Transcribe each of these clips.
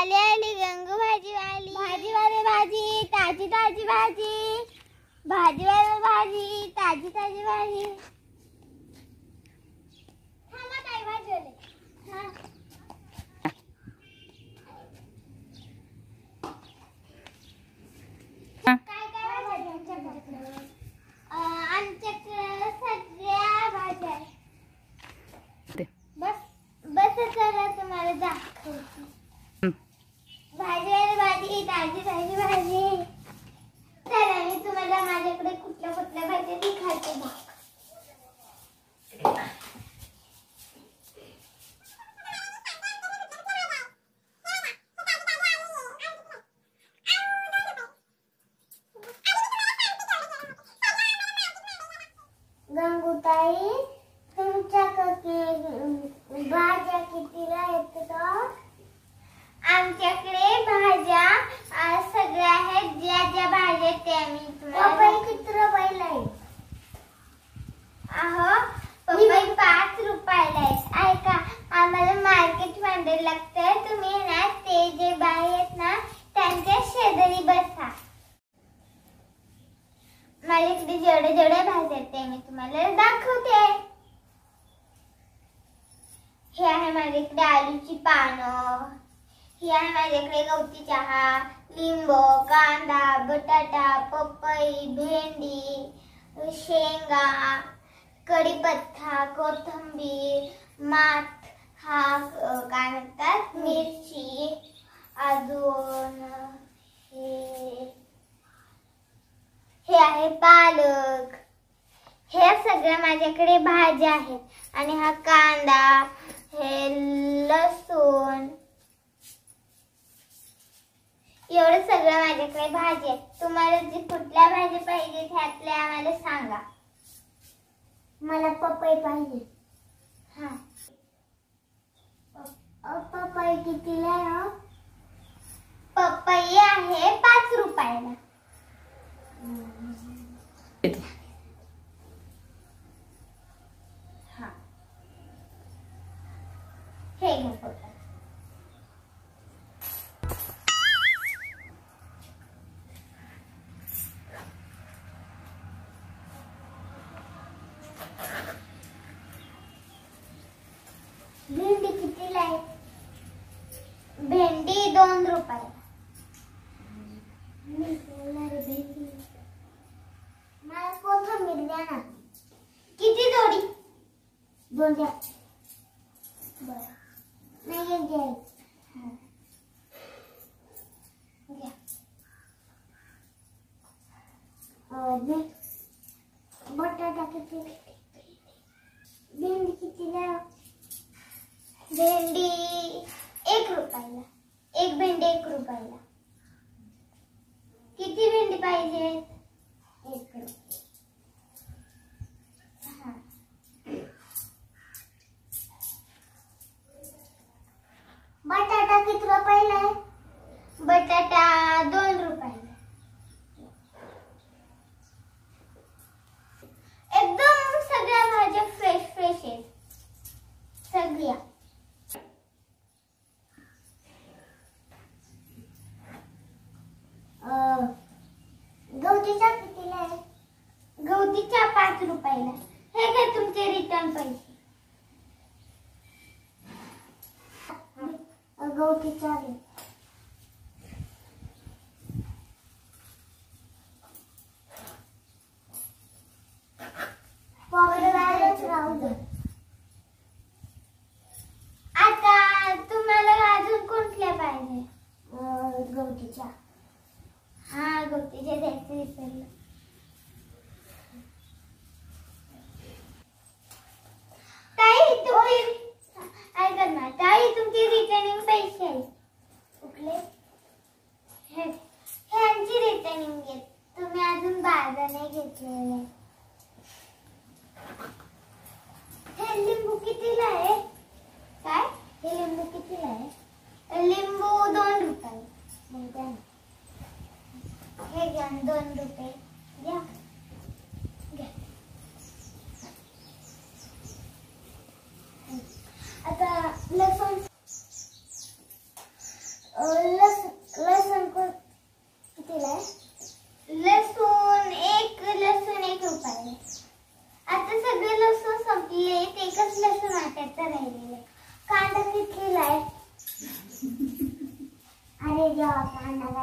आली आली गंगू भाजीवाली, भाजीवाले भाजी, ताजी ताजी भाजी, भाजीवाले भाजी, ताजी ताजी भाजी. थांबा ताई भाजीवाले. हां काय काय भाजी आमच्याकडे? आमच्याकडे सगळ्या भाज्या आहेत. बस बस चला तुम्हाला दाखवते. भाजीवाली भाजी, ताजी ताजी भाजी. चला मी तुम्हाला माझ्याकडे कुठल्या कुठल्या भाज्या दिखाते बघ. गंगूताई तुमच्याकडे भाज्या कितीला येतात? आमच्याकडे भाज्या सगळ्या आहेत. ज्या ज्या भाज्या त्या मी तुम्हाला. पपई किती रुपयाला आहे? अहो पपई 5 रुपयाला आहे. ऐका आम्हाला मार्केट मध्ये लागतंय. तुम्ही ना ते जे बाई आहेत ना त्यांच्या शेजारी बसा. माझ्याकडे जेवढे जेवढे भाज्या आहेत ते मी तुम्हाला दाखवते. हे आहे माझ्याकडे आलूची पानं, ही आहे माझ्याकडे गवती चहा, लिंबू, कांदा, बटाटा, पपई, भेंडी, शेंगा, कढीपत्ता, कोथिंबीर, माठ, हा काय म्हणतात मिरची, अजून हे आहे पालक. हे सगळ्या माझ्याकडे भाज्या आहेत. आणि हा कांदा, हे लसूण, एवढं सगळं माझ्याकडे भाजी आहेत. तुम्हाला जी कुठल्या भाजी पाहिजे त्यातल्या आम्हाला सांगा. मला पपई पाहिजे. हा पपई कितीला आहे? पपई आहे 5 रुपयाला. हा हे घ्या पपई. भेंडी कितीला आहे? भेंडी 2 रुपयाला. मला कोथिंबीर द्या ना. किती जोडी? 2 द्या. बरं नाही घ्या. बटाटा किती? भेंडी कितीला? भेंडी 1 रुपयाला. एक भेंडी 1 रुपयाला. किती भेंडी पाहिजे? 1 रुपया. बटाटा किती रुपयाला आहे? बटाटा 2 रुपयाला. एकदम सगळ्या भाज्या फ्रेश फ्रेश आहेत सगळ्या. गवतीचा कितीला आहे? गवतीचा 5 रुपयाला. हे घ्या तुमचे रिटर्न पैसे. गवतीचा आहे. राहू दे. आता तुम्हाला अजून कुठल्या पाहिजे? गवतीच्या. हा गवतीच्या द्यायचं विसरलं. ताई तुम्ही ऐका ना. ताई तुमची रिटर्निंग पैसे आहेत कुठले? ह्यांची रिटर्निंग घेत. तुम्ही अजून बाजार नाही घेतलेले. हे लिंबू कितीला आहे? काय? हे लिंबू कितीला आहे? लिंबू 2 रुपये. हे घ्या 2 रुपये घ्या. आता लसूण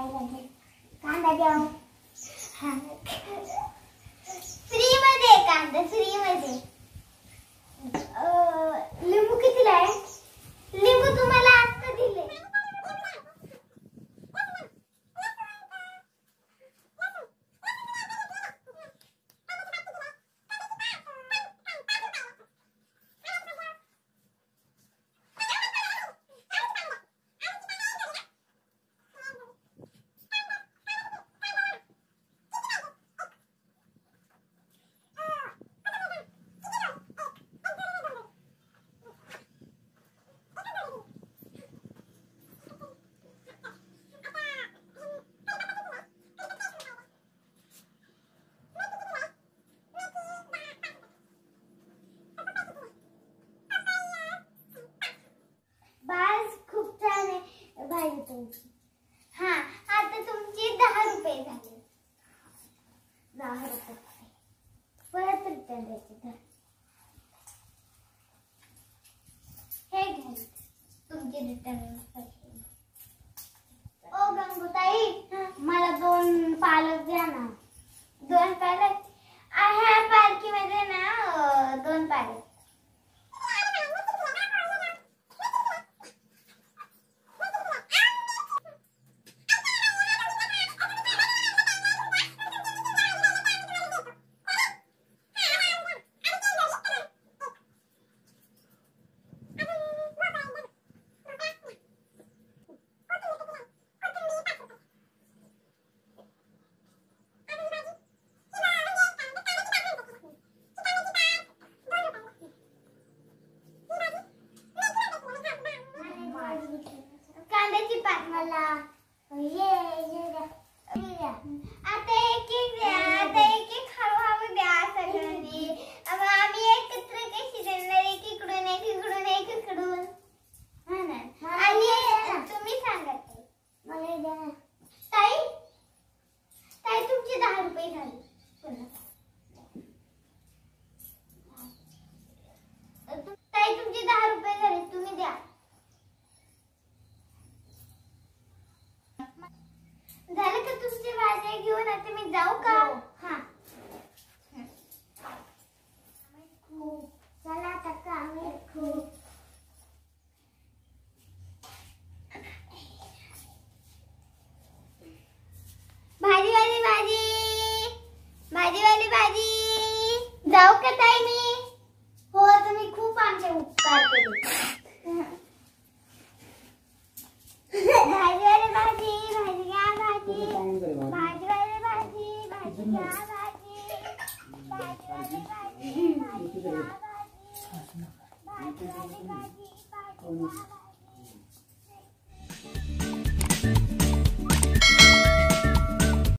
कांदा द्या. फ्री मध्ये कांदा, फ्री मध्ये. लिंबू कितीला आहे? लिंबू तुम्हाला आता दिले. हा, आता तुमची 10 रुपये झाले. 10 रुपये परत रिटर्न द्यायचे.